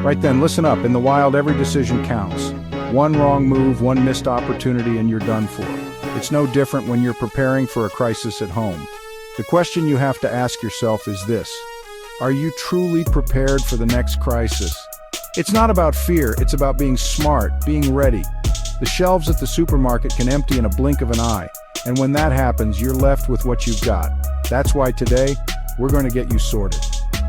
Right then, listen up. In the wild, every decision counts. One wrong move, one missed opportunity, and you're done for. It's no different when you're preparing for a crisis at home. The question you have to ask yourself is this: are you truly prepared for the next crisis? It's not about fear, it's about being smart, being ready. The shelves at the supermarket can empty in a blink of an eye, and when that happens, you're left with what you've got. That's why today, we're going to get you sorted.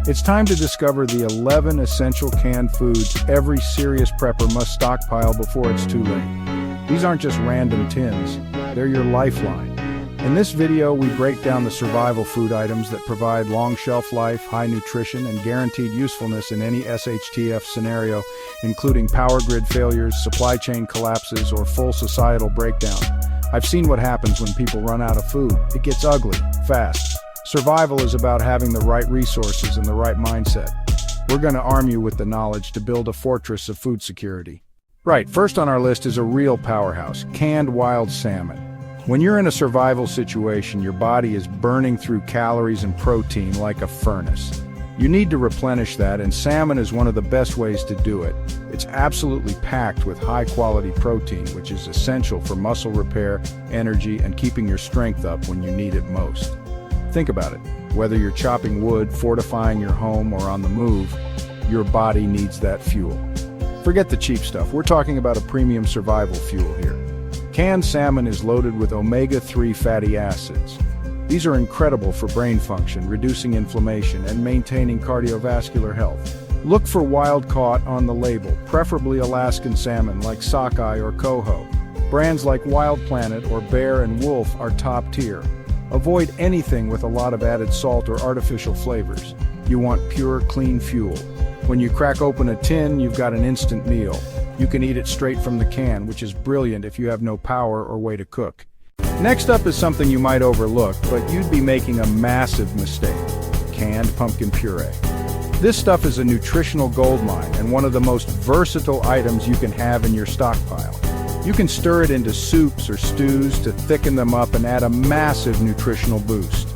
It's time to discover the 11 essential canned foods every serious prepper must stockpile before it's too late. These aren't just random tins, they're your lifeline. In this video, we break down the survival food items that provide long shelf life, high nutrition, and guaranteed usefulness in any SHTF scenario, including power grid failures, supply chain collapses, or full societal breakdown. I've seen what happens when people run out of food. It gets ugly, fast. Survival is about having the right resources and the right mindset. We're going to arm you with the knowledge to build a fortress of food security. Right, first on our list is a real powerhouse, canned wild salmon. When you're in a survival situation, your body is burning through calories and protein like a furnace. You need to replenish that, and salmon is one of the best ways to do it. It's absolutely packed with high-quality protein, which is essential for muscle repair, energy, and keeping your strength up when you need it most. Think about it. Whether you're chopping wood, fortifying your home, or on the move, your body needs that fuel. Forget the cheap stuff. We're talking about a premium survival fuel here. Canned salmon is loaded with omega-3 fatty acids. These are incredible for brain function, reducing inflammation, and maintaining cardiovascular health. Look for wild-caught on the label, preferably Alaskan salmon like sockeye or coho. Brands like Wild Planet or Bear and Wolf are top tier. Avoid anything with a lot of added salt or artificial flavors. You want pure, clean fuel. When you crack open a tin, you've got an instant meal. You can eat it straight from the can, which is brilliant if you have no power or way to cook. Next up is something you might overlook, but you'd be making a massive mistake: canned pumpkin puree. This stuff is a nutritional goldmine and one of the most versatile items you can have in your stockpile. You can stir it into soups or stews to thicken them up and add a massive nutritional boost.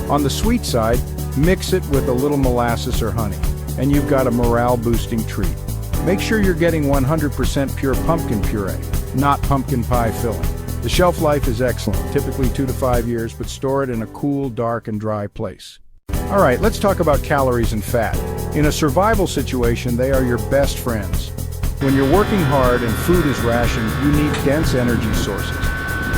On the sweet side, mix it with a little molasses or honey, and you've got a morale-boosting treat. Make sure you're getting 100% pure pumpkin puree, not pumpkin pie filling. The shelf life is excellent, typically 2 to 5 years, but store it in a cool, dark, and dry place. All right, let's talk about calories and fat. In a survival situation, they are your best friends. When you're working hard and food is rationed, you need dense energy sources.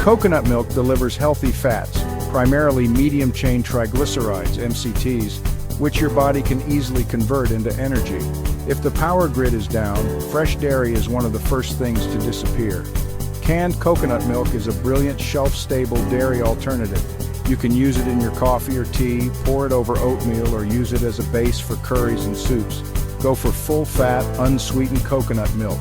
Coconut milk delivers healthy fats, primarily medium-chain triglycerides, MCTs, which your body can easily convert into energy. If the power grid is down, fresh dairy is one of the first things to disappear. Canned coconut milk is a brilliant shelf-stable dairy alternative. You can use it in your coffee or tea, pour it over oatmeal, or use it as a base for curries and soups. Go for full-fat, unsweetened coconut milk.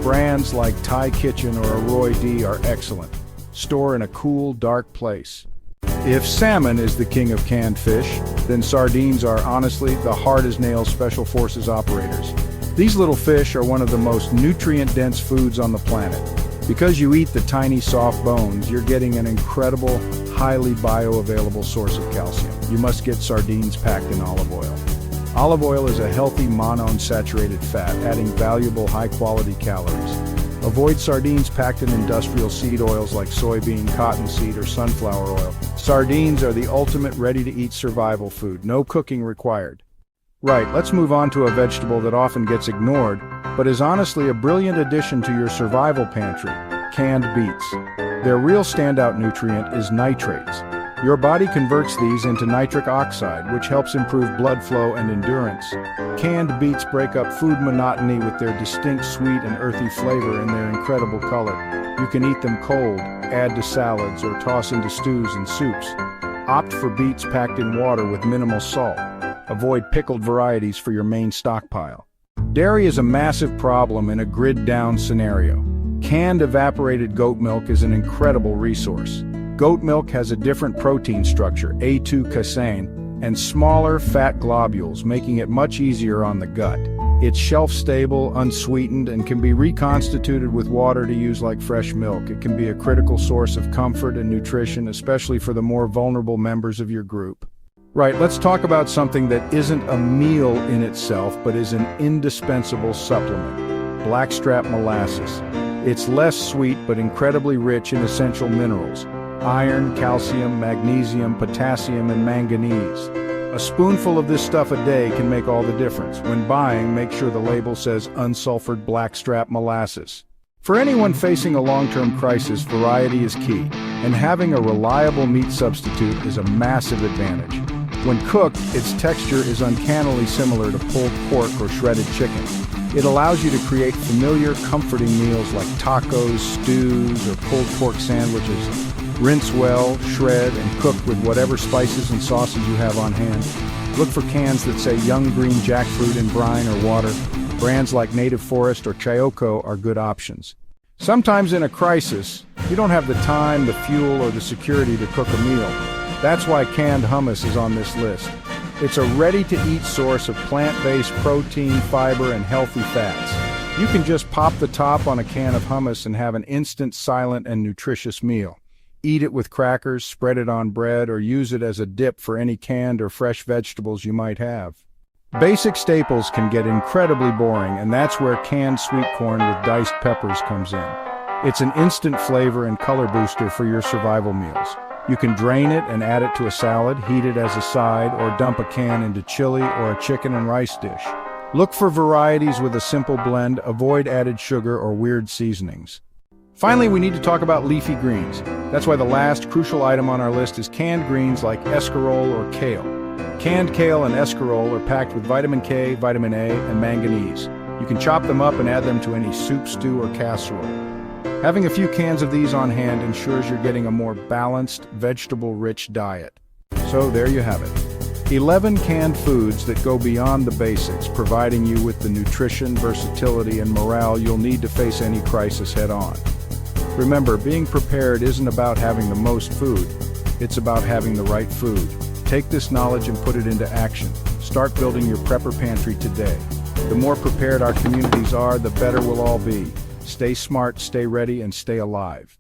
Brands like Thai Kitchen or Roy D are excellent. Store in a cool, dark place. If salmon is the king of canned fish, then sardines are honestly the hard-as-nails special forces operators. These little fish are one of the most nutrient-dense foods on the planet. Because you eat the tiny soft bones, you're getting an incredible, highly bioavailable source of calcium. You must get sardines packed in olive oil. Olive oil is a healthy monounsaturated fat, adding valuable high-quality calories. Avoid sardines packed in industrial seed oils like soybean, cottonseed, or sunflower oil. Sardines are the ultimate ready-to-eat survival food, no cooking required. Right, let's move on to a vegetable that often gets ignored, but is honestly a brilliant addition to your survival pantry: canned beets. Their real standout nutrient is nitrates. Your body converts these into nitric oxide, which helps improve blood flow and endurance. Canned beets break up food monotony with their distinct sweet and earthy flavor and their incredible color. You can eat them cold, add to salads, or toss into stews and soups. Opt for beets packed in water with minimal salt. Avoid pickled varieties for your main stockpile. Dairy is a massive problem in a grid-down scenario. Canned evaporated goat milk is an incredible resource. Goat milk has a different protein structure, A2 casein, and smaller fat globules, making it much easier on the gut. It's shelf-stable, unsweetened, and can be reconstituted with water to use like fresh milk. It can be a critical source of comfort and nutrition, especially for the more vulnerable members of your group. Right, let's talk about something that isn't a meal in itself, but is an indispensable supplement: blackstrap molasses. It's less sweet, but incredibly rich in essential minerals: iron, calcium, magnesium, potassium, and manganese. A spoonful of this stuff a day can make all the difference. When buying, make sure the label says unsulfured blackstrap molasses. For anyone facing a long-term crisis, variety is key, and having a reliable meat substitute is a massive advantage. When cooked, its texture is uncannily similar to pulled pork or shredded chicken. It allows you to create familiar, comforting meals like tacos, stews, or pulled pork sandwiches. Rinse well, shred, and cook with whatever spices and sauces you have on hand. Look for cans that say young green jackfruit in brine or water. Brands like Native Forest or Chayoko are good options. Sometimes in a crisis, you don't have the time, the fuel, or the security to cook a meal. That's why canned hummus is on this list. It's a ready-to-eat source of plant-based protein, fiber, and healthy fats. You can just pop the top on a can of hummus and have an instant, silent, and nutritious meal. Eat it with crackers, spread it on bread, or use it as a dip for any canned or fresh vegetables you might have. Basic staples can get incredibly boring, and that's where canned sweet corn with diced peppers comes in. It's an instant flavor and color booster for your survival meals. You can drain it and add it to a salad, heat it as a side, or dump a can into chili or a chicken and rice dish. Look for varieties with a simple blend, avoid added sugar or weird seasonings. Finally, we need to talk about leafy greens. That's why the last crucial item on our list is canned greens like escarole or kale. Canned kale and escarole are packed with vitamin K, vitamin A, and manganese. You can chop them up and add them to any soup, stew, or casserole. Having a few cans of these on hand ensures you're getting a more balanced, vegetable-rich diet. So there you have it. 11 canned foods that go beyond the basics, providing you with the nutrition, versatility, and morale you'll need to face any crisis head-on. Remember, being prepared isn't about having the most food, it's about having the right food. Take this knowledge and put it into action. Start building your prepper pantry today. The more prepared our communities are, the better we'll all be. Stay smart, stay ready, and stay alive.